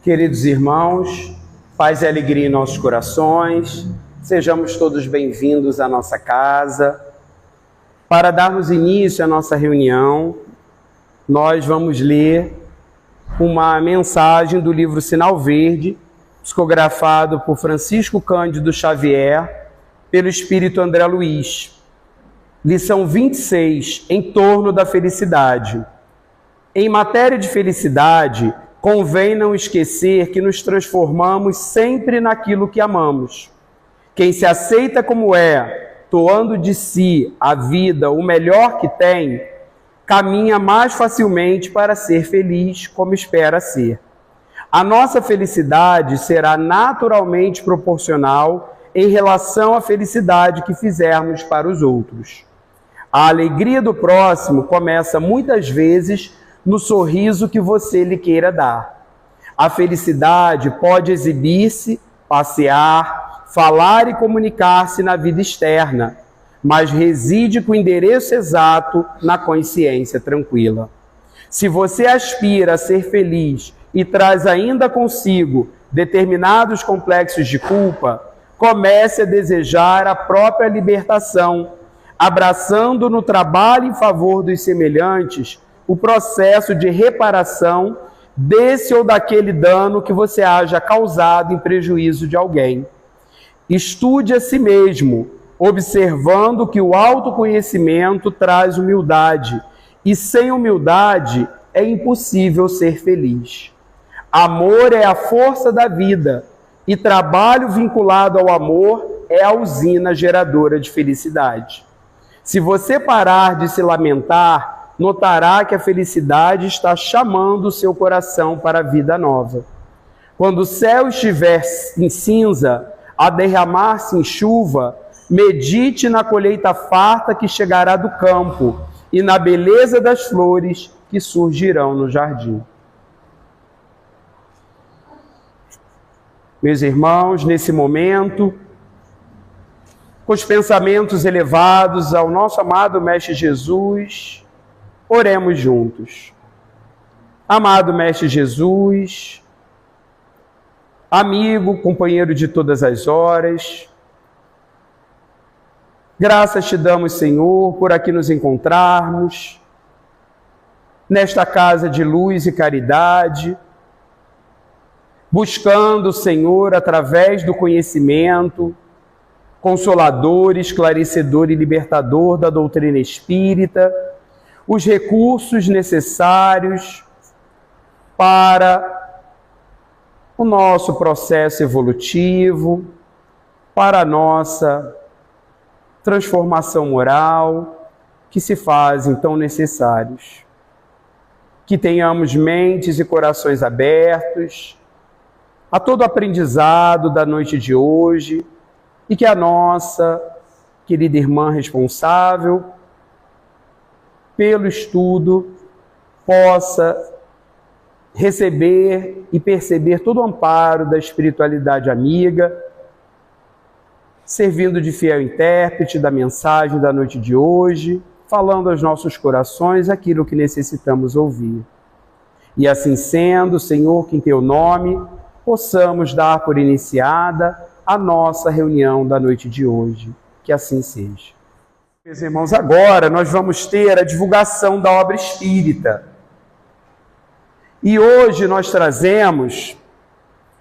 Queridos irmãos, paz e alegria em nossos corações, sejamos todos bem-vindos à nossa casa. Para darmos início à nossa reunião, nós vamos ler uma mensagem do livro Sinal Verde, psicografado por Francisco Cândido Xavier, pelo Espírito André Luiz. Lição 26, em torno da felicidade. Em matéria de felicidade, convém não esquecer que nos transformamos sempre naquilo que amamos. Quem se aceita como é, doando de si a vida o melhor que tem, caminha mais facilmente para ser feliz como espera ser. A nossa felicidade será naturalmente proporcional em relação à felicidade que fizermos para os outros. A alegria do próximo começa muitas vezes no sorriso que você lhe queira dar. A felicidade pode exibir-se, passear, falar e comunicar-se na vida externa, mas reside com o endereço exato na consciência tranquila. Se você aspira a ser feliz e traz ainda consigo determinados complexos de culpa, comece a desejar a própria libertação, abraçando no trabalho em favor dos semelhantes o processo de reparação desse ou daquele dano que você haja causado em prejuízo de alguém. Estude a si mesmo, observando que o autoconhecimento traz humildade, e sem humildade é impossível ser feliz. Amor é a força da vida, e trabalho vinculado ao amor é a usina geradora de felicidade. Se você parar de se lamentar, notará que a felicidade está chamando o seu coração para a vida nova. Quando o céu estiver em cinza, a derramar-se em chuva, medite na colheita farta que chegará do campo e na beleza das flores que surgirão no jardim. Meus irmãos, nesse momento, com os pensamentos elevados ao nosso amado Mestre Jesus, oremos juntos. Amado Mestre Jesus, amigo, companheiro de todas as horas, graças te damos, Senhor, por aqui nos encontrarmos, nesta casa de luz e caridade, buscando, Senhor, através do conhecimento, consolador, esclarecedor e libertador da doutrina espírita, os recursos necessários para o nosso processo evolutivo, para a nossa transformação moral, que se fazem tão necessários. Que tenhamos mentes e corações abertos a todo aprendizado da noite de hoje e que a nossa querida irmã responsável pelo estudo, possa receber e perceber todo o amparo da espiritualidade amiga, servindo de fiel intérprete da mensagem da noite de hoje, falando aos nossos corações aquilo que necessitamos ouvir. E assim sendo, Senhor, que em Teu nome possamos dar por iniciada a nossa reunião da noite de hoje. Que assim seja. Meus irmãos, agora nós vamos ter a divulgação da obra espírita. E hoje nós trazemos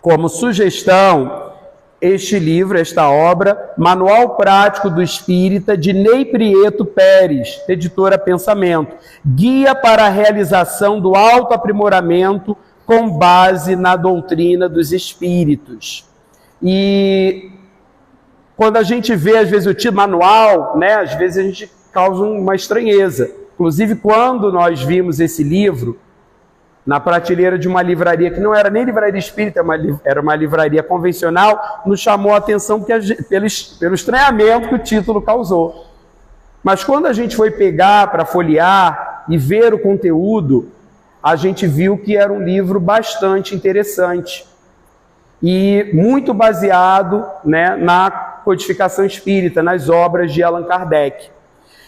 como sugestão este livro, esta obra, Manual Prático do Espírita, de Ney Prieto Pérez, editora Pensamento, Guia para a Realização do Autoaprimoramento com base na doutrina dos Espíritos. E quando a gente vê, às vezes, o título manual, né, às vezes a gente causa uma estranheza. Inclusive, quando nós vimos esse livro na prateleira de uma livraria, que não era nem livraria espírita, era uma livraria convencional, nos chamou a atenção pelo estranhamento que o título causou. Mas quando a gente foi pegar para folhear e ver o conteúdo, a gente viu que era um livro bastante interessante e muito baseado, né, na codificação espírita, nas obras de Allan Kardec.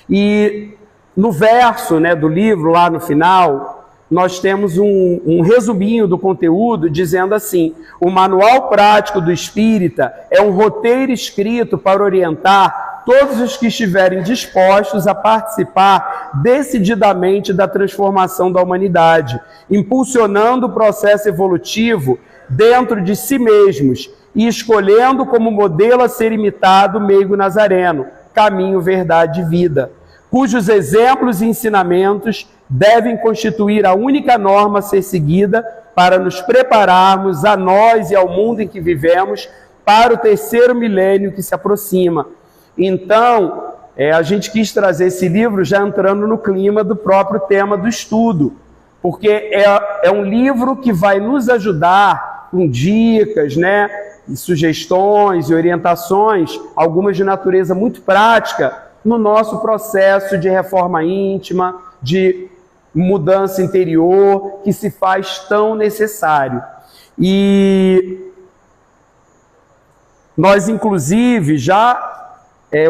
E no verso, né, do livro, lá no final, nós temos um resuminho do conteúdo dizendo assim: o Manual Prático do Espírita é um roteiro escrito para orientar todos os que estiverem dispostos a participar decididamente da transformação da humanidade, impulsionando o processo evolutivo dentro de si mesmos e escolhendo como modelo a ser imitado o meigo nazareno, caminho, verdade e vida, cujos exemplos e ensinamentos devem constituir a única norma a ser seguida para nos prepararmos a nós e ao mundo em que vivemos para o terceiro milênio que se aproxima. Então, a gente quis trazer esse livro já entrando no clima do próprio tema do estudo, porque é um livro que vai nos ajudar com dicas, né, e sugestões e orientações, algumas de natureza muito prática, no nosso processo de reforma íntima, de mudança interior, que se faz tão necessário. E nós, inclusive, já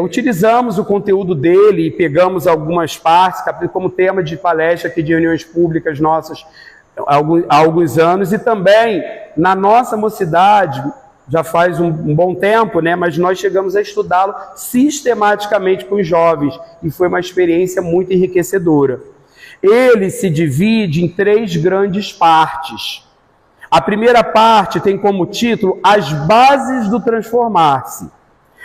utilizamos o conteúdo dele e pegamos algumas partes, como tema de palestra aqui de reuniões públicas nossas há alguns anos, e também na nossa mocidade, já faz um bom tempo, né? Mas nós chegamos a estudá-lo sistematicamente com os jovens, e foi uma experiência muito enriquecedora. Ele se divide em 3 grandes partes. A primeira parte tem como título As Bases do Transformar-se.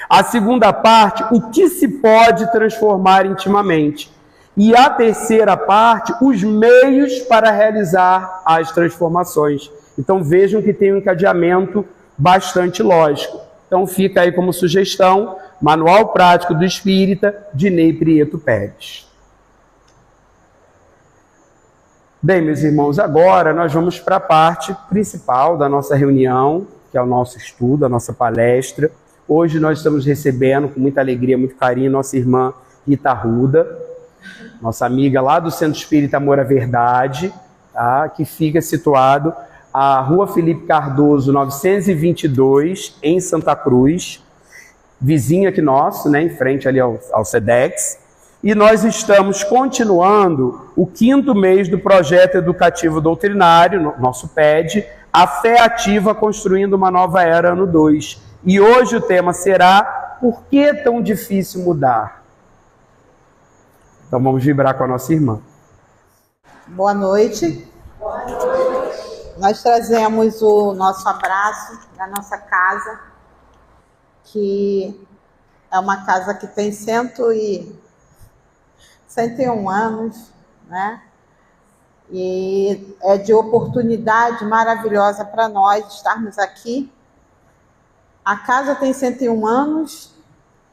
A segunda parte, o que se pode transformar intimamente. E a terceira parte, os meios para realizar as transformações. Então vejam que tem um encadeamento bastante lógico. Então fica aí como sugestão, Manual Prático do Espírita, de Ney Prieto Pérez. Bem, meus irmãos, agora nós vamos para a parte principal da nossa reunião, que é o nosso estudo, a nossa palestra. Hoje nós estamos recebendo com muita alegria, muito carinho, nossa irmã Rita Arruda, nossa amiga lá do Centro Espírita Amor à Verdade, tá? Que fica situado a Rua Felipe Cardoso, 922, em Santa Cruz, vizinho aqui nosso, né, em frente ali ao SEDEX. E nós estamos continuando o 5º mês do Projeto Educativo Doutrinário, nosso PED, A Fé Ativa Construindo uma Nova Era, ano 2. E hoje o tema será: por que é tão difícil mudar? Então vamos vibrar com a nossa irmã. Boa noite. Boa noite. Nós trazemos o nosso abraço da nossa casa, que é uma casa que tem 101 anos, né? E é de oportunidade maravilhosa para nós estarmos aqui. A casa tem 101 anos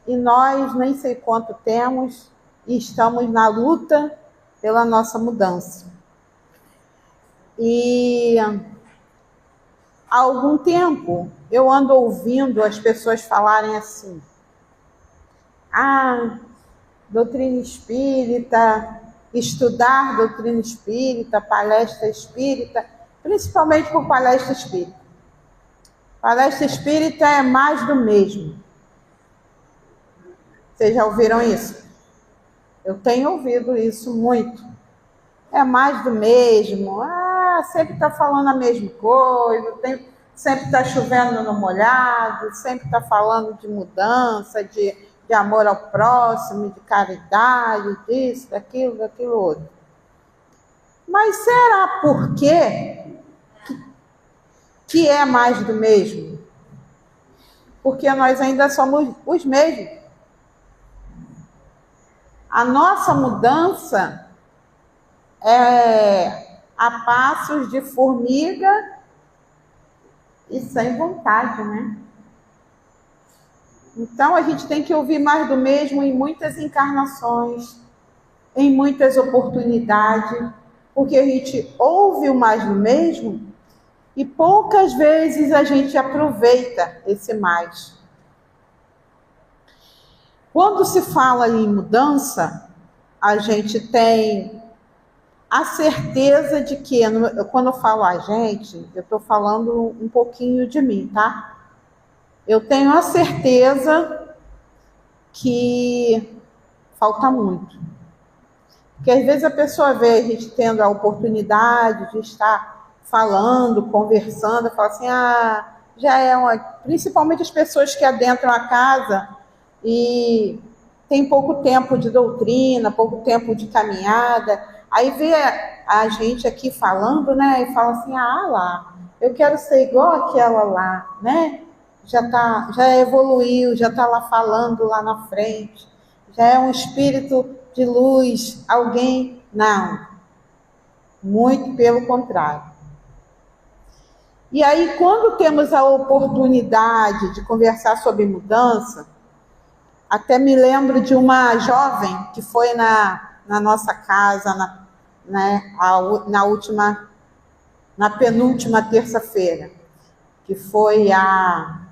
e nós nem sei quanto temos e estamos na luta pela nossa mudança. E há algum tempo eu ando ouvindo as pessoas falarem assim: doutrina espírita, estudar doutrina espírita, palestra espírita, principalmente por palestra espírita. Palestra espírita é mais do mesmo. Vocês já ouviram isso? Eu tenho ouvido isso muito. É mais do mesmo. Sempre está falando a mesma coisa, sempre está chovendo no molhado, sempre está falando de mudança, de amor ao próximo, de caridade, disso, daquilo outro. Mas será por quê que é mais do mesmo? Porque nós ainda somos os mesmos. A nossa mudança é a passos de formiga e sem vontade, né? Então, a gente tem que ouvir mais do mesmo em muitas encarnações, em muitas oportunidades, porque a gente ouve o mais do mesmo e poucas vezes a gente aproveita esse mais. Quando se fala em mudança, a gente tem a certeza de que, quando eu falo a gente, eu estou falando um pouquinho de mim, tá? Eu tenho a certeza que falta muito. Que às vezes a pessoa vê a gente tendo a oportunidade de estar falando, conversando, fala assim, já é uma... Principalmente as pessoas que adentram a casa e tem pouco tempo de doutrina, pouco tempo de caminhada, aí vê a gente aqui falando, né, e fala assim, lá, eu quero ser igual aquela lá, né, já evoluiu, já está lá falando lá na frente, já é um espírito de luz, alguém, não, muito pelo contrário. E aí, quando temos a oportunidade de conversar sobre mudança, até me lembro de uma jovem que foi na nossa casa, na penúltima terça-feira, que foi a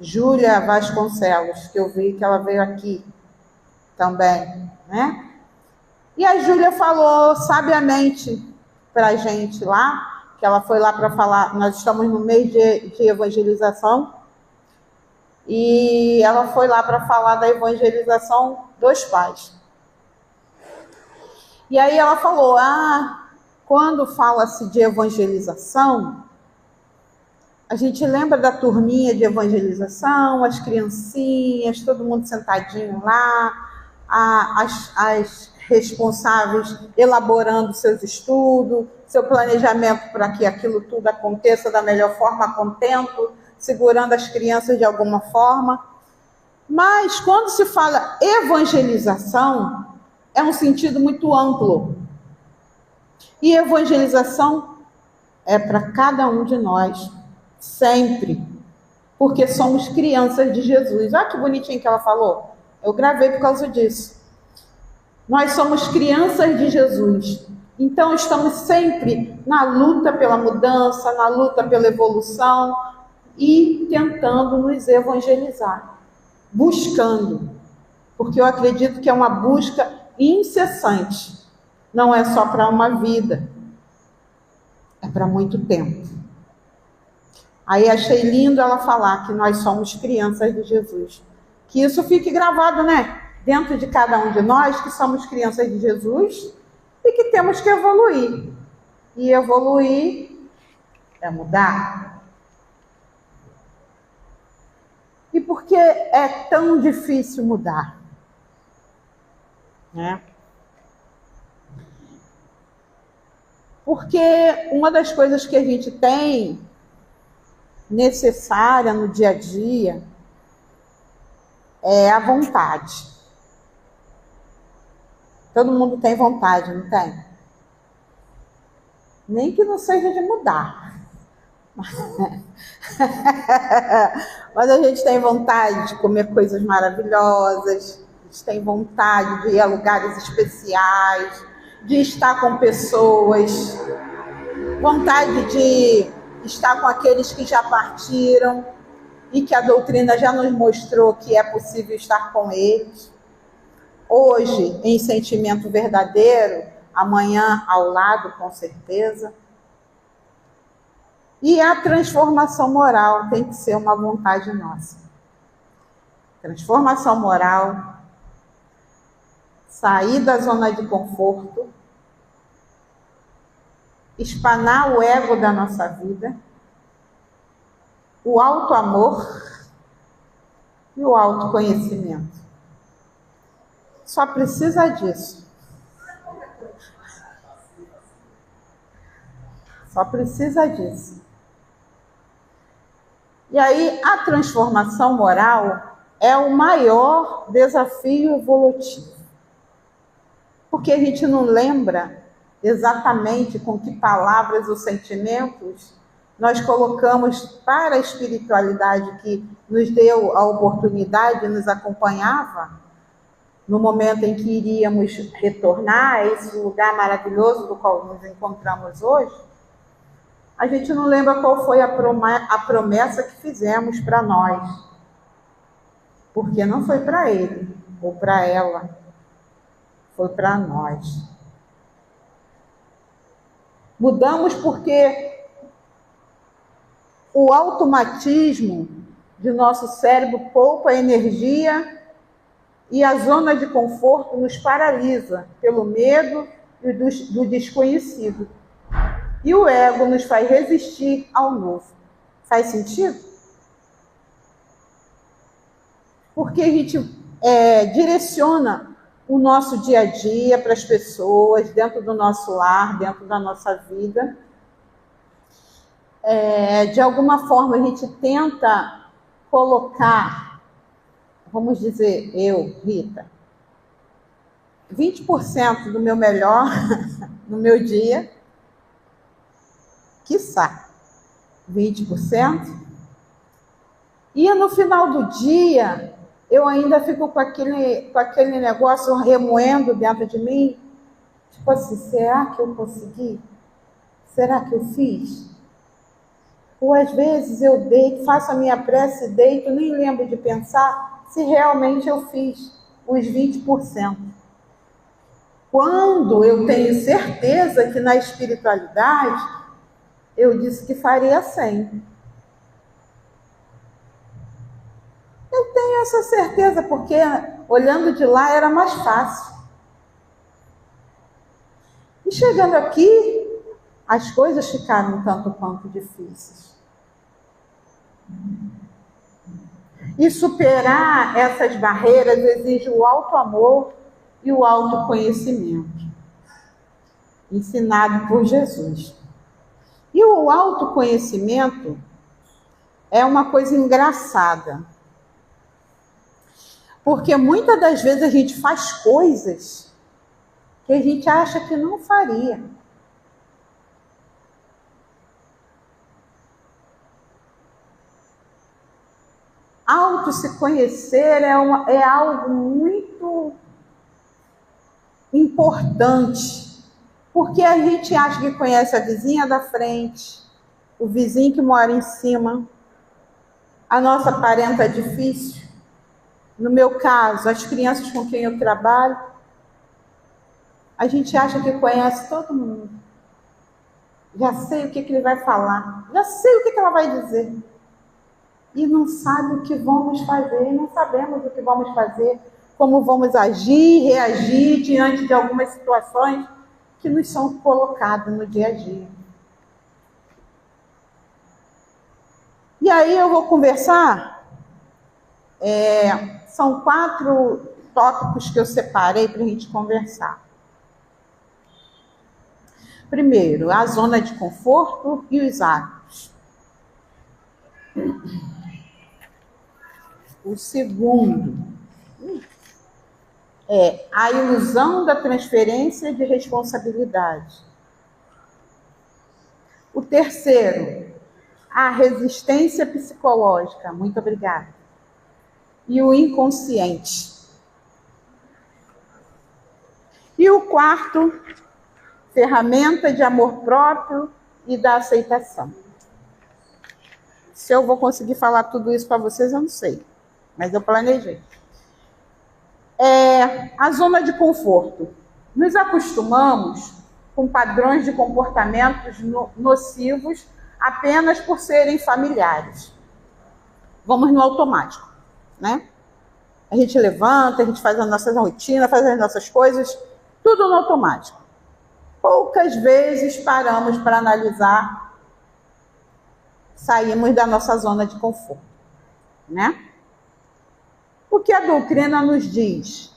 Júlia Vasconcelos, que eu vi que ela veio aqui também, né? E a Júlia falou sabiamente para a gente lá, que ela foi lá para falar, nós estamos no mês de evangelização, e ela foi lá para falar da evangelização dos pais. E aí ela falou, quando fala-se de evangelização, a gente lembra da turminha de evangelização, as criancinhas, todo mundo sentadinho lá, as responsáveis elaborando seus estudos, seu planejamento para que aquilo tudo aconteça da melhor forma, a contento, segurando as crianças de alguma forma. Mas quando se fala evangelização, é um sentido muito amplo. E evangelização é para cada um de nós, sempre, porque somos crianças de Jesus. Olha que bonitinho que ela falou. Eu gravei por causa disso. Nós somos crianças de Jesus. Então estamos sempre na luta pela mudança, na luta pela evolução e tentando nos evangelizar, buscando, porque eu acredito que é uma busca incessante, não é só para uma vida, é para muito tempo. Aí achei lindo ela falar que nós somos crianças de Jesus, que isso fique gravado, né, dentro de cada um de nós, que somos crianças de Jesus e que temos que evoluir, e evoluir é mudar. E por que é tão difícil mudar? Né? Porque uma das coisas que a gente tem necessária no dia a dia é a vontade. Todo mundo tem vontade, não tem? Nem que não seja de mudar. Mas a gente tem vontade de comer coisas maravilhosas, a gente tem vontade de ir a lugares especiais, de estar com pessoas, vontade de estar com aqueles que já partiram e que a doutrina já nos mostrou que é possível estar com eles. Hoje, em sentimento verdadeiro, amanhã ao lado, com certeza. E a transformação moral tem que ser uma vontade nossa. Transformação moral, sair da zona de conforto, espanar o ego da nossa vida, o auto-amor e o autoconhecimento. Só precisa disso. Só precisa disso. E aí, a transformação moral é o maior desafio evolutivo. Porque a gente não lembra exatamente com que palavras ou sentimentos nós colocamos para a espiritualidade que nos deu a oportunidade, nos acompanhava, no momento em que iríamos retornar a esse lugar maravilhoso do qual nos encontramos hoje. A gente não lembra qual foi a promessa que fizemos para nós. Porque não foi para ele ou para ela, foi para nós. Mudamos porque o automatismo de nosso cérebro poupa energia E a zona de conforto nos paralisa pelo medo do desconhecido. E o ego nos faz resistir ao novo. Faz sentido? Porque a gente direciona o nosso dia a dia para as pessoas, dentro do nosso lar, dentro da nossa vida. De alguma forma, a gente tenta colocar, vamos dizer, eu, Rita, 20% do meu melhor no meu dia, quiçá 20%, e no final do dia eu ainda fico com aquele negócio remoendo dentro de mim, tipo assim, será que eu consegui? Será que eu fiz? Ou às vezes eu deito, faço a minha prece, deito, nem lembro de pensar se realmente eu fiz os 20%. Quando eu tenho certeza que na espiritualidade eu disse que faria 100. Eu tenho essa certeza porque olhando de lá era mais fácil. E chegando aqui, as coisas ficaram um tanto quanto difíceis. E superar essas barreiras exige o auto-amor e o autoconhecimento, ensinado por Jesus. E o autoconhecimento é uma coisa engraçada, porque muitas das vezes a gente faz coisas que a gente acha que não faria. Auto se conhecer é algo muito importante, porque a gente acha que conhece a vizinha da frente, o vizinho que mora em cima, a nossa parenta difícil, no meu caso, as crianças com quem eu trabalho. A gente acha que conhece todo mundo. Já sei o que ele vai falar, já sei o que ela vai dizer. E não sabe o que vamos fazer, não sabemos o que vamos fazer, como vamos agir, reagir diante de algumas situações que nos são colocadas no dia a dia. E aí eu vou conversar, são 4 tópicos que eu separei para a gente conversar. Primeiro, a zona de conforto e os hábitos. O segundo é a ilusão da transferência de responsabilidade. O terceiro, a resistência psicológica. Muito obrigada. E o inconsciente. E o quarto, ferramenta de amor próprio e da aceitação. Se eu vou conseguir falar tudo isso para vocês, eu não sei. Mas eu planejei. A zona de conforto. Nos acostumamos com padrões de comportamentos nocivos apenas por serem familiares. Vamos no automático, né? A gente levanta, a gente faz a nossa rotina, faz as nossas coisas, tudo no automático. Poucas vezes paramos para analisar, saímos da nossa zona de conforto, né? O que a doutrina nos diz?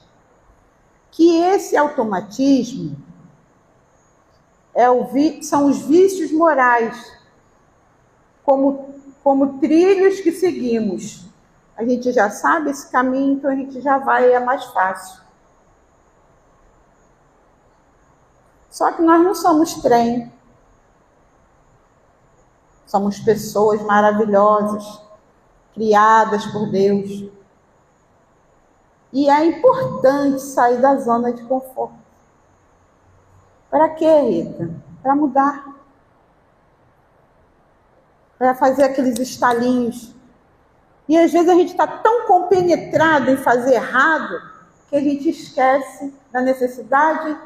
Que esse automatismo são os vícios morais, como trilhos que seguimos. A gente já sabe esse caminho, então a gente já vai, é mais fácil. Só que nós não somos trem. Somos pessoas maravilhosas, criadas por Deus. E é importante sair da zona de conforto. Para quê, Rita? Para mudar. Para fazer aqueles estalinhos. E às vezes a gente está tão compenetrado em fazer errado que a gente esquece da necessidade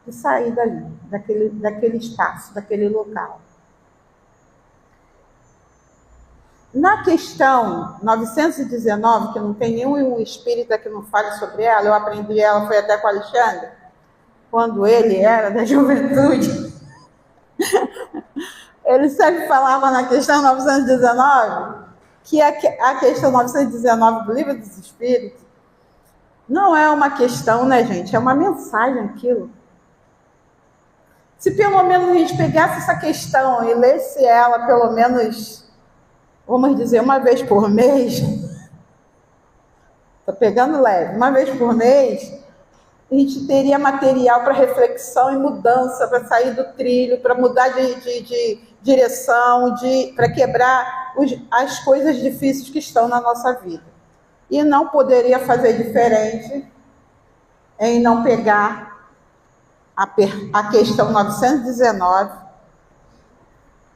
de sair dali, daquele espaço, daquele local. Na questão 919, que não tem nenhum espírita que não fale sobre ela, eu aprendi ela, foi até com o Alexandre, quando ele era da juventude. Ele sempre falava na questão 919, que a questão 919 do Livro dos Espíritos não é uma questão, né, gente? É uma mensagem aquilo. Se pelo menos a gente pegasse essa questão e lesse ela pelo menos, vamos dizer, uma vez por mês, estou pegando leve, uma vez por mês, a gente teria material para reflexão e mudança, para sair do trilho, para mudar de direção, para quebrar as coisas difíceis que estão na nossa vida. E não poderia fazer diferente em não pegar a questão 919,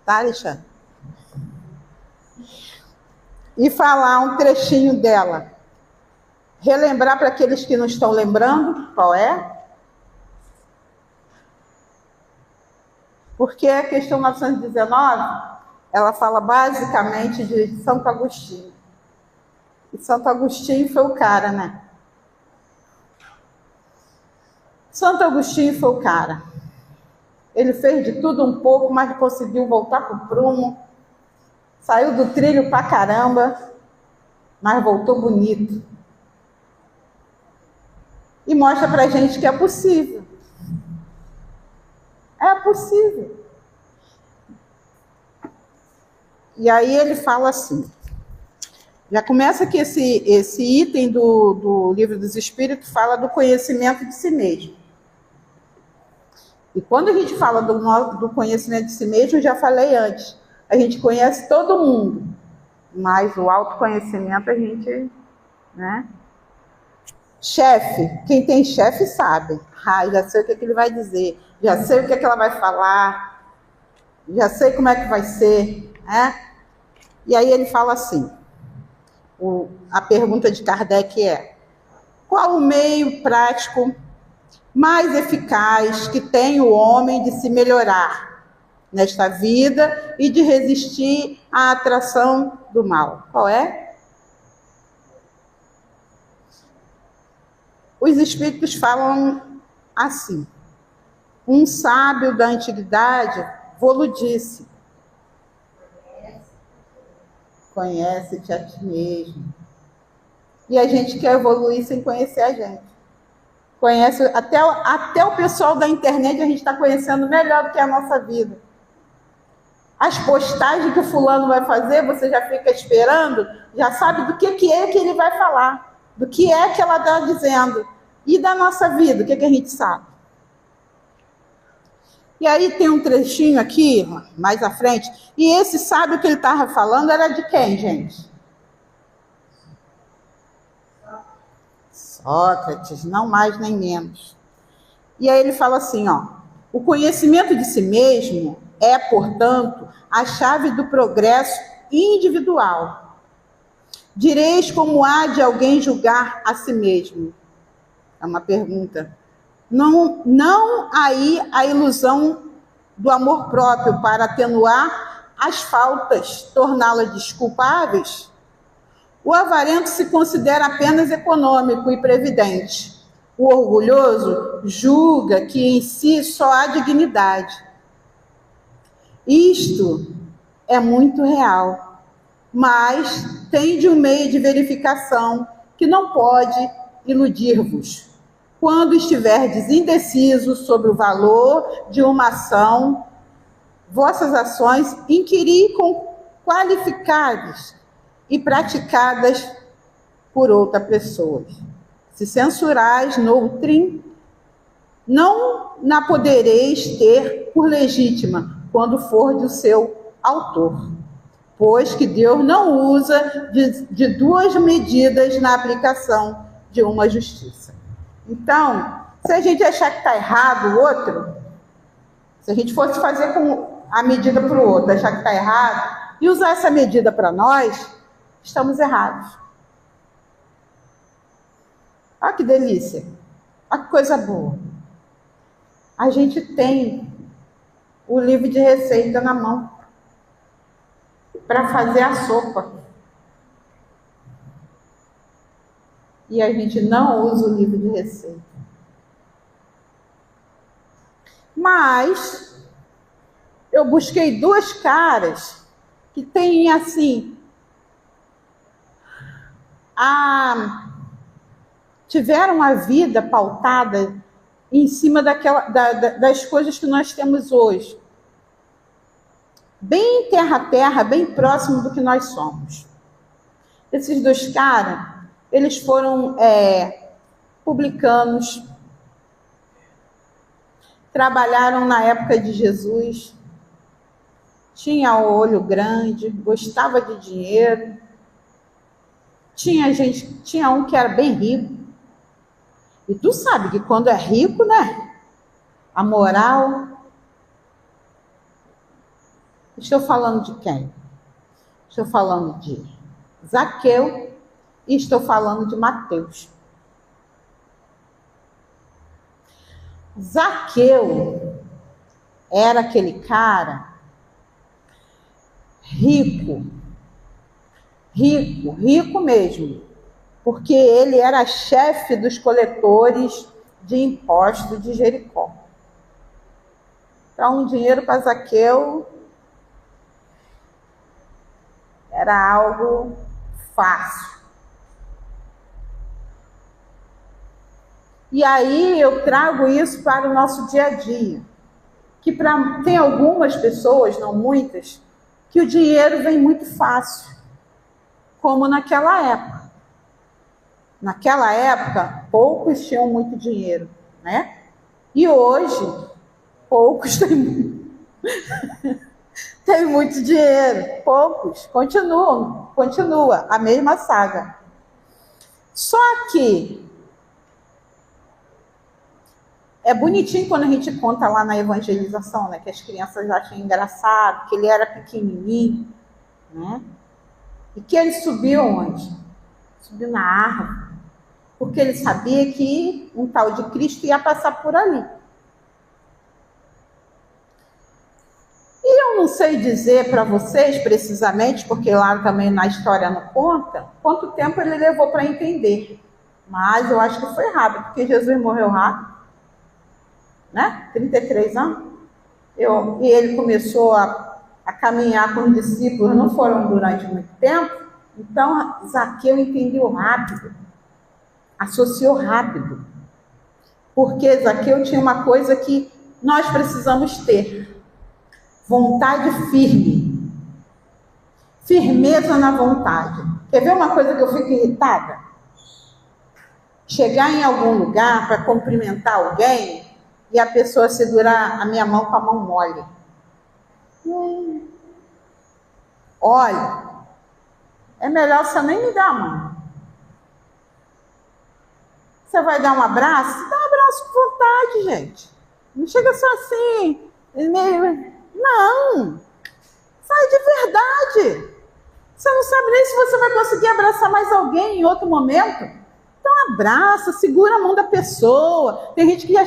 tá, Alexandre? E falar um trechinho dela. Relembrar para aqueles que não estão lembrando qual é. Porque a questão 919, ela fala basicamente de Santo Agostinho. E Santo Agostinho foi o cara, né? Santo Agostinho foi o cara. Ele fez de tudo um pouco, mas conseguiu voltar para o prumo. Saiu do trilho pra caramba, mas voltou bonito. E mostra pra gente que é possível. É possível. E aí ele fala assim, já começa que esse item do Livro dos Espíritos fala do conhecimento de si mesmo. E quando a gente fala do conhecimento de si mesmo, eu já falei antes, a gente conhece todo mundo, mas o autoconhecimento a gente, né? Chefe, quem tem chefe sabe. Já sei o que ele vai dizer, já sei o que ela vai falar, já sei como é que vai ser, né? E aí ele fala assim, a pergunta de Kardec é: qual o meio prático mais eficaz que tem o homem de se melhorar nesta vida e de resistir à atração do mal? Qual é? Os espíritos falam assim: um sábio da antiguidade vô-lo disse, conhece-te a ti mesmo. E a gente quer evoluir sem conhecer a gente. Conhece até o pessoal da internet, a gente está conhecendo melhor do que a nossa vida. As postagens que o fulano vai fazer, você já fica esperando, já sabe do que é que ele vai falar, do que é que ela está dizendo. E da nossa vida, o que a gente sabe? E aí tem um trechinho aqui, mais à frente, e esse sábio que ele estava falando era de quem, gente? Sócrates, não mais nem menos. E aí ele fala assim, o conhecimento de si mesmo é, portanto, a chave do progresso individual. Direis como há de alguém julgar a si mesmo? É uma pergunta. Não aí a ilusão do amor próprio para atenuar as faltas, torná-las desculpáveis? O avarento se considera apenas econômico e previdente. O orgulhoso julga que em si só há dignidade. Isto é muito real, mas tem de um meio de verificação que não pode iludir-vos. Quando estiverdes indecisos sobre o valor de uma ação, vossas ações inquiri com qualificadas e praticadas por outra pessoa. Se censurais noutrem, não na podereis ter por legítima, quando for do seu autor. Pois que Deus não usa de duas medidas na aplicação de uma justiça. Então, se a gente achar que está errado o outro, se a gente fosse fazer com a medida para o outro, achar que está errado, e usar essa medida para nós, estamos errados. Olha que delícia. Olha que coisa boa. A gente tem o livro de receita na mão. para fazer a sopa. E a gente não usa o livro de receita. Mas eu busquei duas caras que têm assim, tiveram a vida pautada em cima das coisas que nós temos hoje. Bem terra a terra, bem próximo do que nós somos. Esses dois caras, eles foram publicanos, trabalharam na época de Jesus, tinha o olho grande, gostava de dinheiro, tinha um que era bem rico. E tu sabe que quando é rico, né? A moral. Estou falando de quem? Estou falando de Zaqueu e estou falando de Mateus. Zaqueu era aquele cara rico mesmo, porque ele era chefe dos coletores de impostos de Jericó. Então, dinheiro para Zaqueu era algo fácil. E aí eu trago isso para o nosso dia a dia, que tem algumas pessoas, não muitas, que o dinheiro vem muito fácil, como naquela época. Naquela época, poucos tinham muito dinheiro, né? E hoje, poucos têm muito dinheiro, poucos, continua a mesma saga. Só que é bonitinho quando a gente conta lá na evangelização, né, que as crianças acham engraçado, que ele era pequenininho, né? E que ele subiu onde? Subiu na árvore, porque ele sabia que um tal de Cristo ia passar por ali. E eu não sei dizer para vocês precisamente, porque lá também na história não conta, quanto tempo ele levou para entender. Mas eu acho que foi rápido, porque Jesus morreu rápido, né? 33 anos. E ele começou a caminhar com os discípulos, não foram durante muito tempo. Então, Zaqueu entendeu rápido, associou rápido. Porque Zaqueu tinha uma coisa que nós precisamos ter. Vontade firme. Firmeza na vontade. Quer ver uma coisa que eu fico irritada? Chegar em algum lugar para cumprimentar alguém e a pessoa segurar a minha mão com a mão mole. Olha, é melhor você nem me dar a mão. Você vai dar um abraço? Dá um abraço com vontade, gente. Não chega só assim. Não. Sai de verdade. Você não sabe nem se você vai conseguir abraçar mais alguém em outro momento. Então abraça, segura a mão da pessoa. Tem gente que já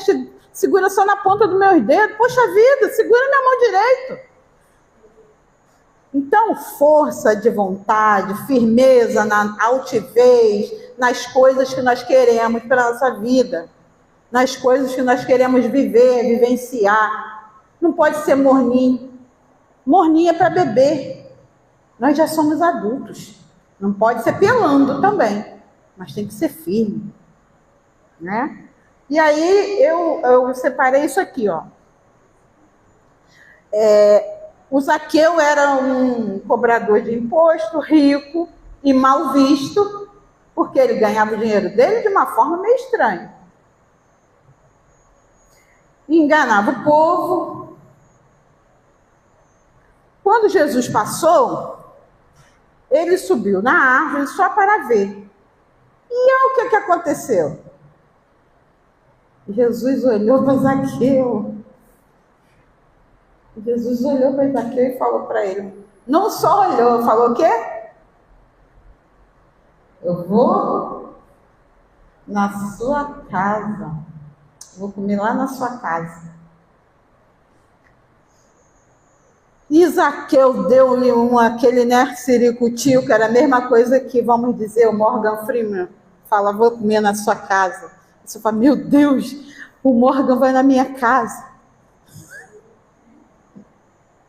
segura só na ponta dos meus dedos. Poxa vida, segura minha mão direito. Então, força de vontade, firmeza na altivez, nas coisas que nós queremos para a nossa vida, nas coisas que nós queremos viver, vivenciar. Não pode ser morninho. Morninho é para beber. Nós já somos adultos. Não pode ser pelando também, mas tem que ser firme, né? E aí eu separei isso aqui, ó. O Zaqueu era um cobrador de imposto, rico e mal visto, porque ele ganhava o dinheiro dele de uma forma meio estranha. Enganava o povo. Quando Jesus passou, ele subiu na árvore só para ver. E olha o que aconteceu. Jesus olhou para Zaqueu. Jesus olhou para Zaqueu e falou para ele. Não só olhou, falou o quê? Eu vou na sua casa. Vou comer lá na sua casa. E Zaqueu deu-lhe aquele, né, siricutil, que era a mesma coisa que, vamos dizer, o Morgan Freeman fala, vou comer na sua casa. Você fala, meu Deus, o Morgan vai na minha casa.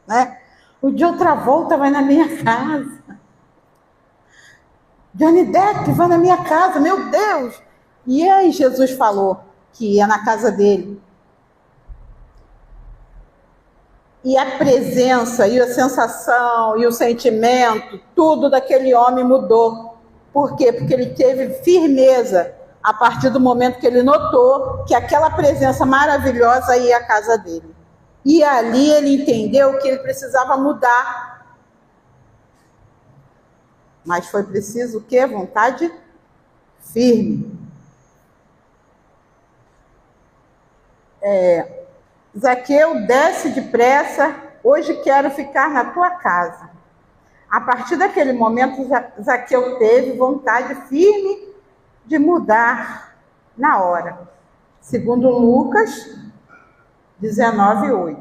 Né? O John Travolta vai na minha casa. Johnny Depp vai na minha casa, meu Deus. E aí Jesus falou que ia na casa dele. E a presença, e a sensação, e o sentimento, tudo daquele homem mudou. Por quê? Porque ele teve firmeza a partir do momento que ele notou que aquela presença maravilhosa ia à casa dele. E ali ele entendeu que ele precisava mudar. Mas foi preciso o quê? Vontade firme. Zaqueu, desce depressa, hoje quero ficar na tua casa. A partir daquele momento, Zaqueu teve vontade firme de mudar na hora. Segundo Lucas 19:8.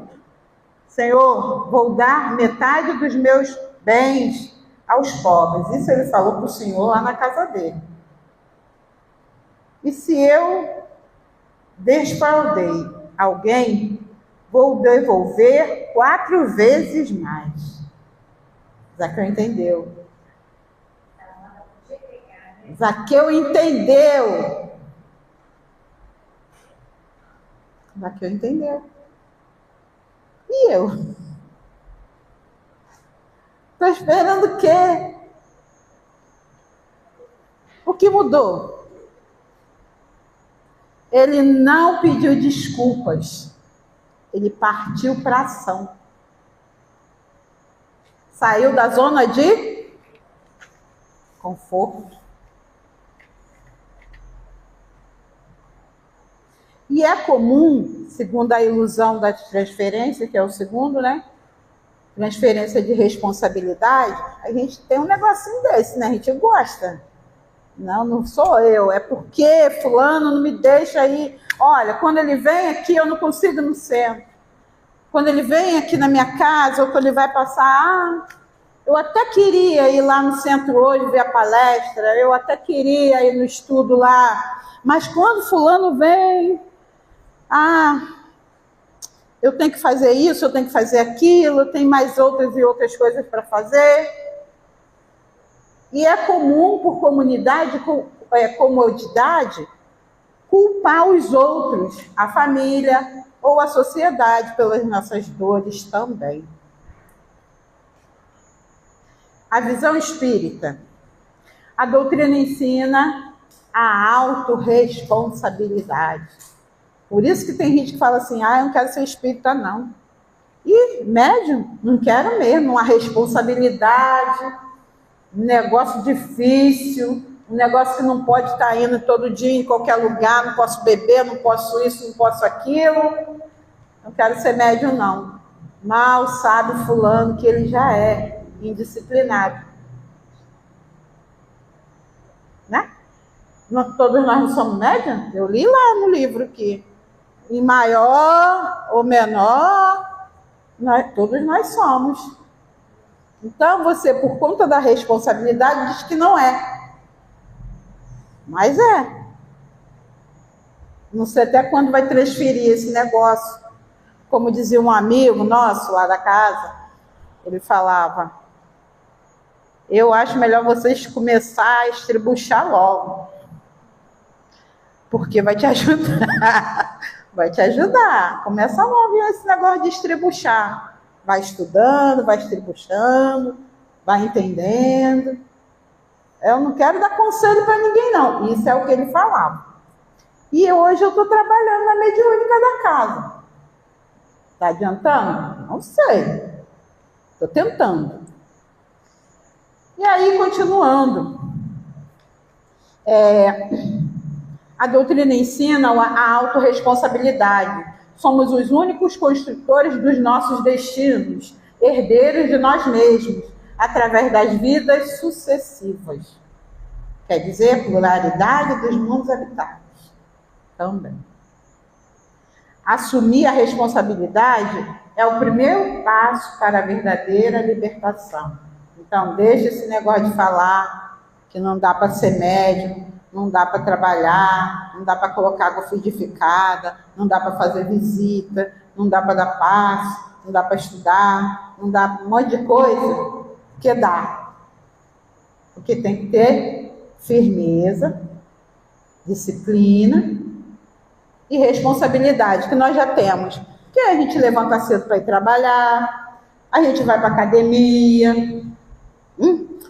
Senhor, vou dar metade dos meus bens aos pobres. Isso ele falou para o Senhor lá na casa dele. E se eu desfraudei alguém, vou devolver 4 vezes mais. Zaqueu entendeu. Zaqueu entendeu. Zaqueu entendeu. E eu? Estou esperando o quê? O que mudou? Ele não pediu desculpas. Ele partiu para a ação. Saiu da zona de conforto. E é comum, segundo a ilusão da transferência, que é o segundo, né? Transferência de responsabilidade, a gente tem um negocinho desse, né? A gente gosta. Não sou eu, é porque fulano não me deixa ir. Olha, quando ele vem aqui, eu não consigo ir no centro. Quando ele vem aqui na minha casa, ou quando ele vai passar, eu até queria ir lá no centro hoje ver a palestra, eu até queria ir no estudo lá, mas quando fulano vem, eu tenho que fazer isso, eu tenho que fazer aquilo, tem mais outras e outras coisas para fazer. E é comum, por comodidade, culpar os outros, a família ou a sociedade pelas nossas dores também. A visão espírita. A doutrina ensina a autorresponsabilidade. Por isso que tem gente que fala assim, eu não quero ser espírita, não. E médium, não quero mesmo, uma responsabilidade, um negócio difícil, um negócio que não pode estar indo todo dia em qualquer lugar, não posso beber, não posso isso, não posso aquilo. Não quero ser médium, não. Mal sabe fulano que ele já é indisciplinado. Né? Todos nós não somos médium? Eu li lá no livro que em maior ou menor, todos nós somos. Então, você, por conta da responsabilidade, diz que não é. Mas é. Não sei até quando vai transferir esse negócio. Como dizia um amigo nosso lá da casa, ele falava, eu acho melhor vocês começar a estribuchar logo. Porque vai te ajudar. Vai te ajudar. Começa logo esse negócio de estribuchar. Vai estudando, vai estribuchando, vai entendendo. Eu não quero dar conselho para ninguém, não. Isso é o que ele falava. E hoje eu estou trabalhando na mediúnica da casa. Está adiantando? Não sei. Estou tentando. E aí, continuando. A doutrina ensina a autorresponsabilidade. Somos os únicos construtores dos nossos destinos, herdeiros de nós mesmos, através das vidas sucessivas. Quer dizer, pluralidade dos mundos habitados. Também. Assumir a responsabilidade é o primeiro passo para a verdadeira libertação. Então, deixe esse negócio de falar que não dá para ser médium, não dá para trabalhar, não dá para colocar água fluidificada, não dá para fazer visita, não dá para dar passe, não dá para estudar, não dá um monte de coisa, que dá. Porque tem que ter firmeza, disciplina e responsabilidade, que nós já temos. Que a gente levanta cedo para ir trabalhar, a gente vai para a academia,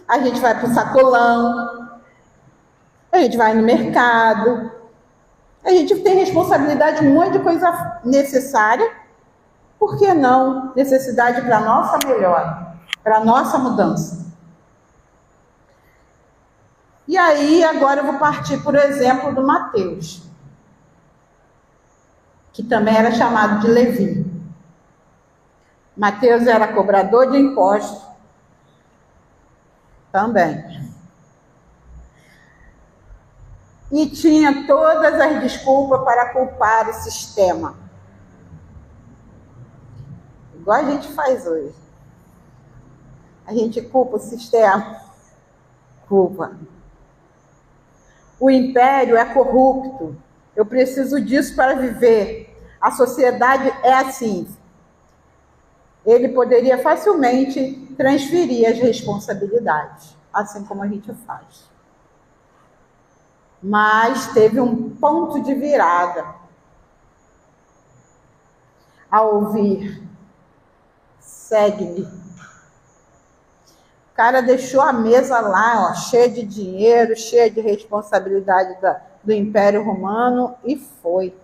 a gente vai para o sacolão, a gente vai no mercado, a gente tem responsabilidade de um monte de coisa necessária, por que não necessidade para a nossa melhora, para a nossa mudança? E aí, agora eu vou partir, por exemplo, do Mateus, que também era chamado de Levi. Mateus era cobrador de impostos também. E tinha todas as desculpas para culpar o sistema. Igual a gente faz hoje. A gente culpa o sistema. Culpa. O império é corrupto. Eu preciso disso para viver. A sociedade é assim. Ele poderia facilmente transferir as responsabilidades, assim como a gente faz. Mas teve um ponto de virada. Ao ouvir, segue-me. O cara deixou a mesa lá, ó, cheia de dinheiro, cheia de responsabilidade do Império Romano e foi.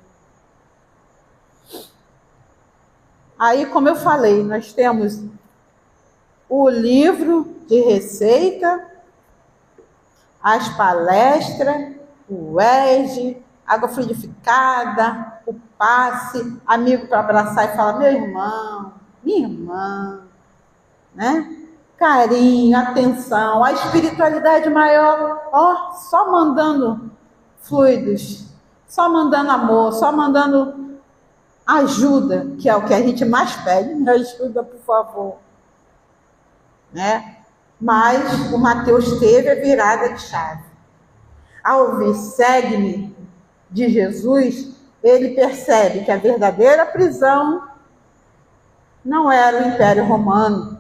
Aí, como eu falei, nós temos o livro de receita, as palestras, o ERG, água fluidificada, o passe, amigo para abraçar e falar, meu irmão, minha irmã, né? Carinho, atenção, a espiritualidade maior, ó, só mandando fluidos, só mandando amor, só mandando ajuda, que é o que a gente mais pede, me ajuda, por favor. Né? Mas o Mateus teve a virada de chave. Ao ouvir segue-me de Jesus, ele percebe que a verdadeira prisão não era o Império Romano,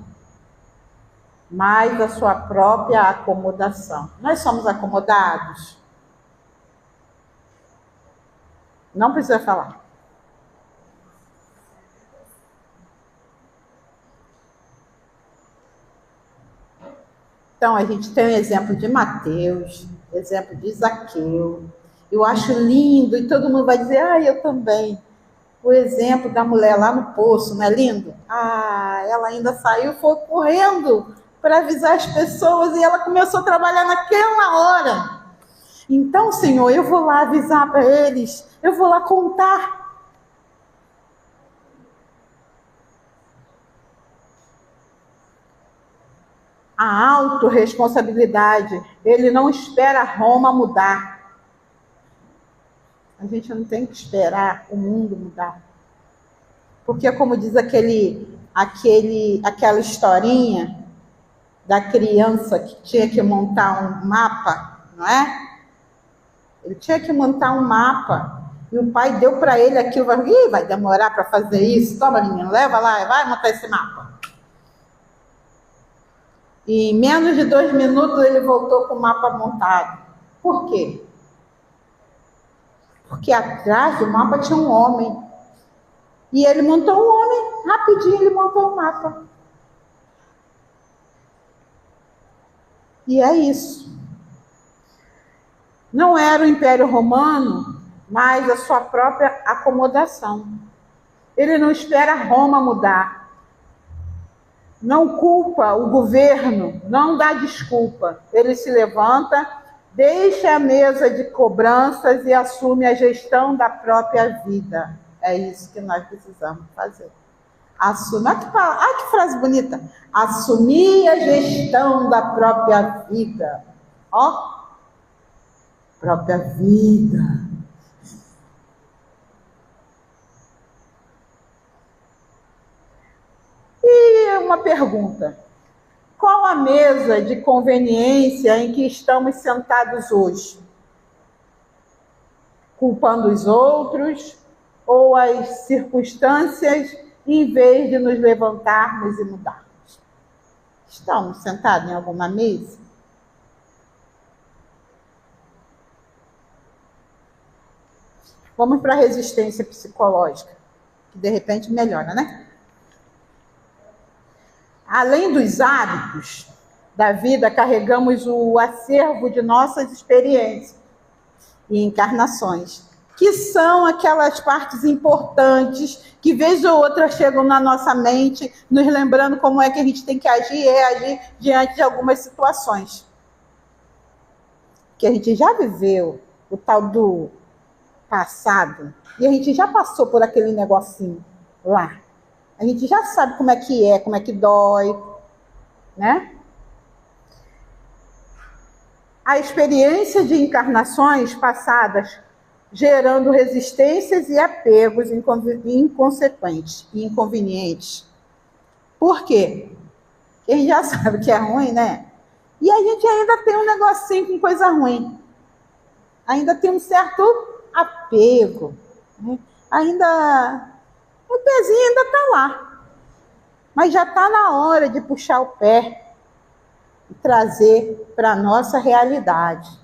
mas a sua própria acomodação. Nós somos acomodados? Não precisa falar. Então, a gente tem o exemplo de Mateus, exemplo de Zaqueu. Eu acho lindo, e todo mundo vai dizer, eu também. O exemplo da mulher lá no poço, não é lindo? Ela ainda saiu, foi correndo para avisar as pessoas, e ela começou a trabalhar naquela hora. Então, Senhor, eu vou lá avisar para eles, eu vou lá contar. A autorresponsabilidade, ele não espera Roma mudar. A gente não tem que esperar o mundo mudar. Porque, como diz aquela historinha da criança que tinha que montar um mapa, não é? Ele tinha que montar um mapa e o pai deu para ele aquilo, vai demorar para fazer isso, toma menino, leva lá, vai montar esse mapa. E em menos de 2 minutos ele voltou com o mapa montado. Por quê? Porque atrás do mapa tinha um homem. E ele montou um homem, rapidinho ele montou o mapa. E é isso. Não era o Império Romano, mas a sua própria acomodação. Ele não espera Roma mudar. Não culpa o governo, não dá desculpa. Ele se levanta, deixa a mesa de cobranças e assume a gestão da própria vida. É isso que nós precisamos fazer. Assumir, que frase bonita. Assumir a gestão da própria vida. Ó, própria vida. uma pergunta. Qual a mesa de conveniência em que estamos sentados hoje? Culpando os outros ou as circunstâncias, em vez de nos levantarmos e mudarmos? Estamos sentados em alguma mesa? Vamos para a resistência psicológica, que de repente melhora, né? Além dos hábitos da vida, carregamos o acervo de nossas experiências e encarnações, que são aquelas partes importantes que, vez ou outra, chegam na nossa mente, nos lembrando como é que a gente tem que agir diante de algumas situações. Que a gente já viveu, o tal do passado, e a gente já passou por aquele negocinho lá. A gente já sabe como é que dói, né? A experiência de encarnações passadas gerando resistências e apegos inconsequentes e inconvenientes. Por quê? Porque a gente já sabe que é ruim, né? E a gente ainda tem um negocinho com coisa ruim. Ainda tem um certo apego. Né? O pezinho ainda está lá. Mas já está na hora de puxar o pé e trazer para a nossa realidade.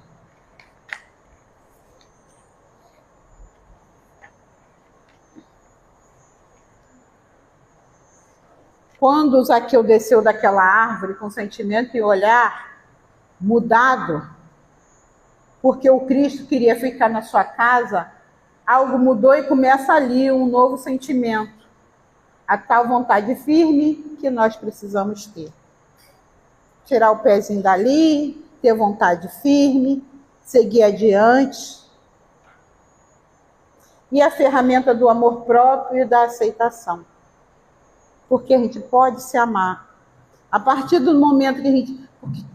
Quando o Zaqueu desceu daquela árvore com sentimento e olhar mudado, porque o Cristo queria ficar na sua casa, algo mudou e começa ali um novo sentimento. A tal vontade firme que nós precisamos ter. Tirar o pezinho dali, ter vontade firme, seguir adiante. E a ferramenta do amor próprio e da aceitação. Porque a gente pode se amar. A partir do momento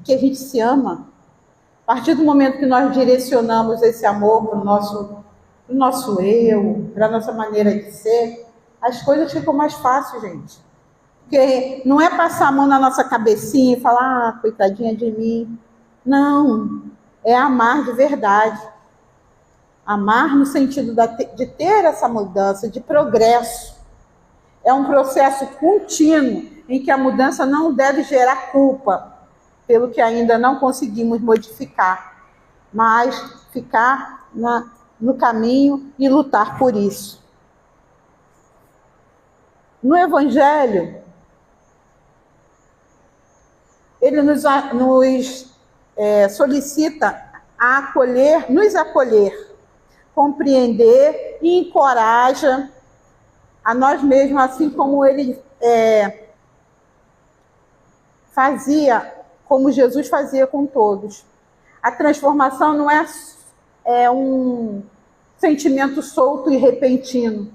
que a gente se ama, a partir do momento que nós direcionamos esse amor para o nosso eu, para a nossa maneira de ser, as coisas ficam mais fáceis, gente. Porque não é passar a mão na nossa cabecinha e falar, coitadinha de mim. Não, é amar de verdade. Amar no sentido de ter essa mudança, de progresso. É um processo contínuo em que a mudança não deve gerar culpa pelo que ainda não conseguimos modificar, mas ficar no caminho e lutar por isso. No Evangelho, ele nos solicita a nos acolher, compreender e encoraja a nós mesmos, assim como ele como Jesus fazia com todos. A transformação não é um sentimento solto e repentino,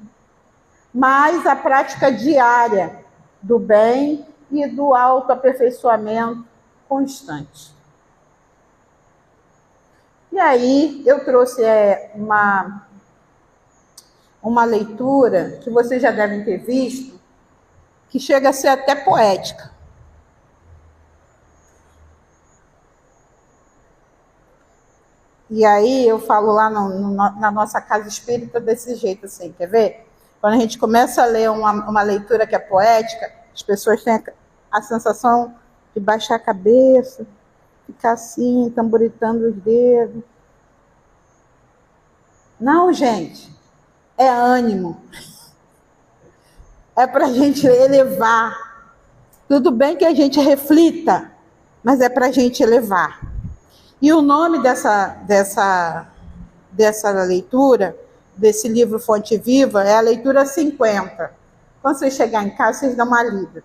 mas a prática diária do bem e do autoaperfeiçoamento constante. E aí eu trouxe uma leitura que vocês já devem ter visto, que chega a ser até poética. E aí eu falo lá na nossa casa espírita desse jeito assim, quer ver? Quando a gente começa a ler uma leitura que é poética, as pessoas têm a sensação de baixar a cabeça, ficar assim, tamboritando os dedos. Não, gente, é ânimo. É para a gente elevar. Tudo bem que a gente reflita, mas é para a gente elevar. E o nome dessa leitura, desse livro Fonte Viva, é a leitura 50. Quando vocês chegarem em casa, vocês dão uma lida,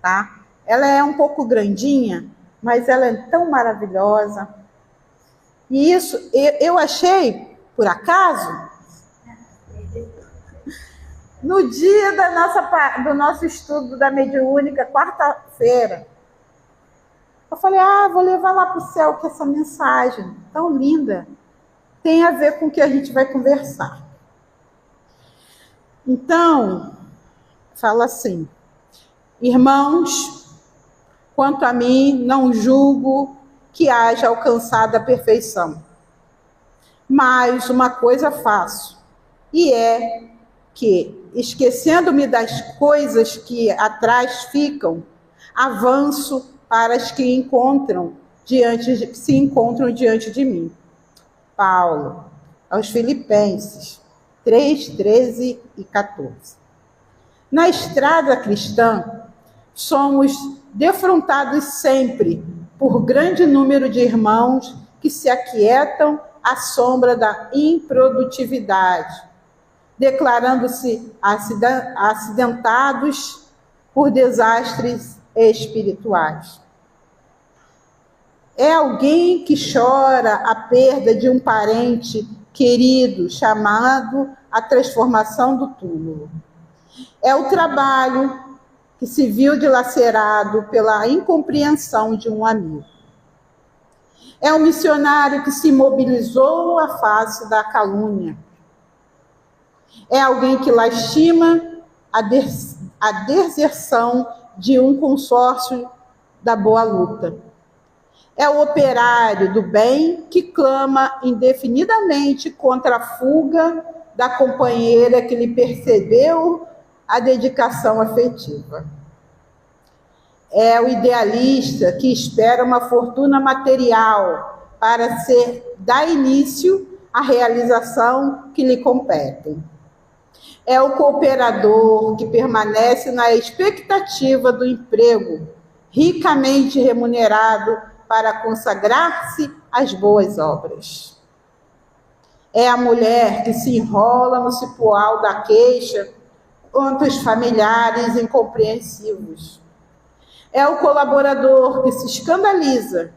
tá? Ela é um pouco grandinha, mas ela é tão maravilhosa. E isso, eu achei, por acaso, no dia do nosso estudo da mediúnica, quarta-feira. Eu falei, vou levar lá para o céu que essa mensagem tão linda tem a ver com o que a gente vai conversar. Então, fala assim, Irmãos, quanto a mim, não julgo que haja alcançado a perfeição. Mas uma coisa faço, e é que, esquecendo-me das coisas que atrás ficam, avanço para as que se encontram diante de mim. Paulo, aos Filipenses 3, 13 e 14. Na estrada cristã, somos defrontados sempre por grande número de irmãos que se aquietam à sombra da improdutividade, declarando-se acidentados por desastres espirituais. É alguém que chora a perda de um parente querido, chamado a transformação do túmulo. É o trabalho que se viu dilacerado pela incompreensão de um amigo. É o missionário que se imobilizou à face da calúnia. É alguém que lastima a deserção de um consórcio da boa luta. É o operário do bem que clama indefinidamente contra a fuga da companheira que lhe percebeu a dedicação afetiva. É o idealista que espera uma fortuna material para dar início à realização que lhe compete. É o cooperador que permanece na expectativa do emprego, ricamente remunerado para consagrar-se às boas obras. É a mulher que se enrola no cipoal da queixa contra os familiares incompreensivos. É o colaborador que se escandaliza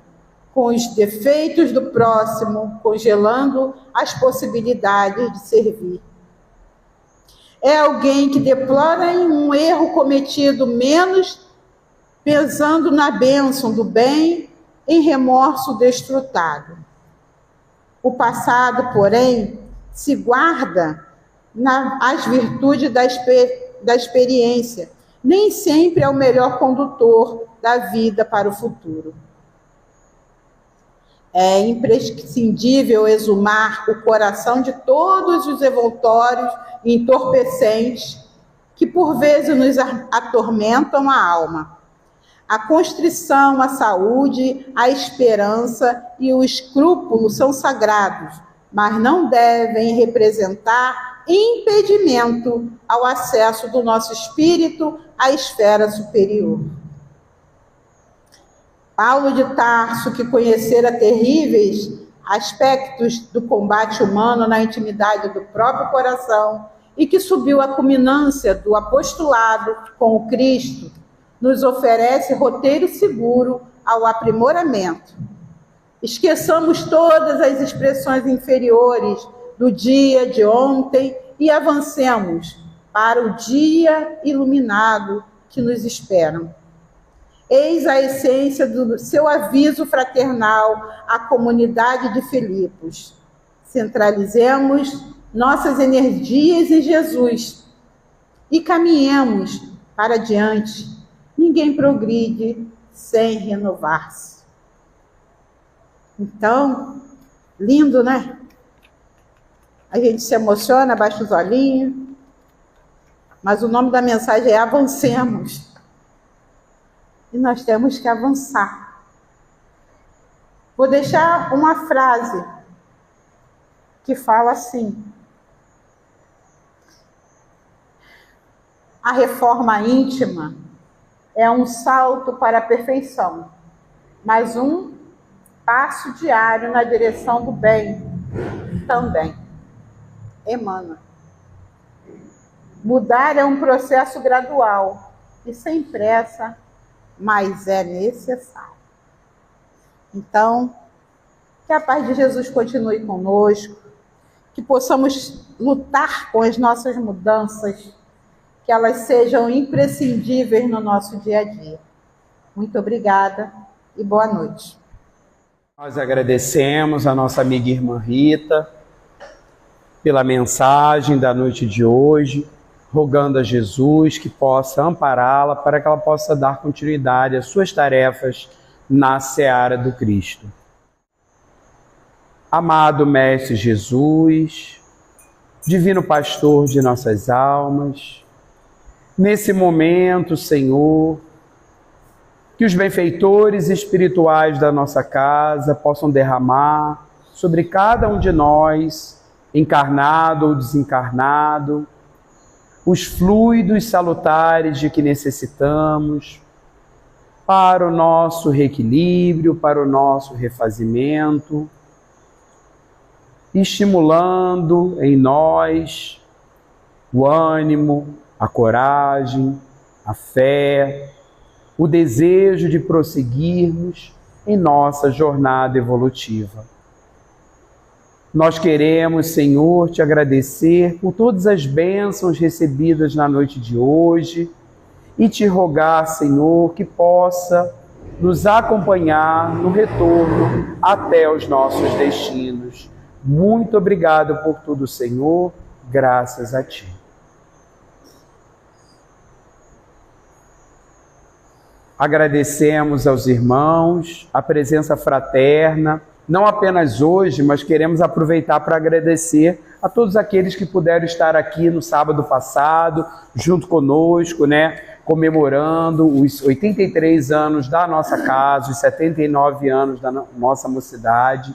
com os defeitos do próximo, congelando as possibilidades de servir. É alguém que deplora em um erro cometido menos pensando na bênção do bem em remorso desfrutado. O passado, porém, se guarda as virtudes da experiência. Nem sempre é o melhor condutor da vida para o futuro. É imprescindível exumar o coração de todos os revoltórios e entorpecentes que por vezes nos atormentam a alma. A constrição, a saúde, a esperança e o escrúpulo são sagrados, mas não devem representar impedimento ao acesso do nosso espírito à esfera superior. Paulo de Tarso, que conhecera terríveis aspectos do combate humano na intimidade do próprio coração e que subiu à culminância do apostolado com o Cristo, nos oferece roteiro seguro ao aprimoramento. Esqueçamos todas as expressões inferiores do dia de ontem e avancemos para o dia iluminado que nos espera. Eis a essência do seu aviso fraternal à comunidade de Filipos. Centralizemos nossas energias em Jesus e caminhemos para diante. Ninguém progride sem renovar-se. Então, lindo, né? A gente se emociona, baixa os olhinhos, mas o nome da mensagem é avancemos. E nós temos que avançar. Vou deixar uma frase que fala assim: a reforma íntima é um salto para a perfeição, mas um passo diário na direção do bem também. Emmanuel. Mudar é um processo gradual e sem pressa, mas é necessário. Então, que a paz de Jesus continue conosco, que possamos lutar com as nossas mudanças, que elas sejam imprescindíveis no nosso dia a dia. Muito obrigada e boa noite. Nós agradecemos a nossa amiga irmã Rita pela mensagem da noite de hoje. rogando a Jesus que possa ampará-la para que ela possa dar continuidade às suas tarefas na seara do Cristo. Amado Mestre Jesus, Divino Pastor de nossas almas, nesse momento, Senhor, que os benfeitores espirituais da nossa casa possam derramar sobre cada um de nós, encarnado ou desencarnado, os fluidos salutares de que necessitamos para o nosso reequilíbrio, para o nosso refazimento, estimulando em nós o ânimo, a coragem, a fé, o desejo de prosseguirmos em nossa jornada evolutiva. Nós queremos, Senhor, te agradecer por todas as bênçãos recebidas na noite de hoje e te rogar, Senhor, que possa nos acompanhar no retorno até os nossos destinos. Muito obrigado por tudo, Senhor. Graças a Ti. Agradecemos aos irmãos a presença fraterna, não apenas hoje, mas queremos aproveitar para agradecer a todos aqueles que puderam estar aqui no sábado passado, junto conosco, comemorando os 83 anos da nossa casa, os 79 anos da nossa mocidade,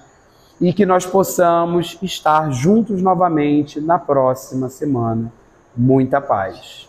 e que nós possamos estar juntos novamente na próxima semana. Muita paz.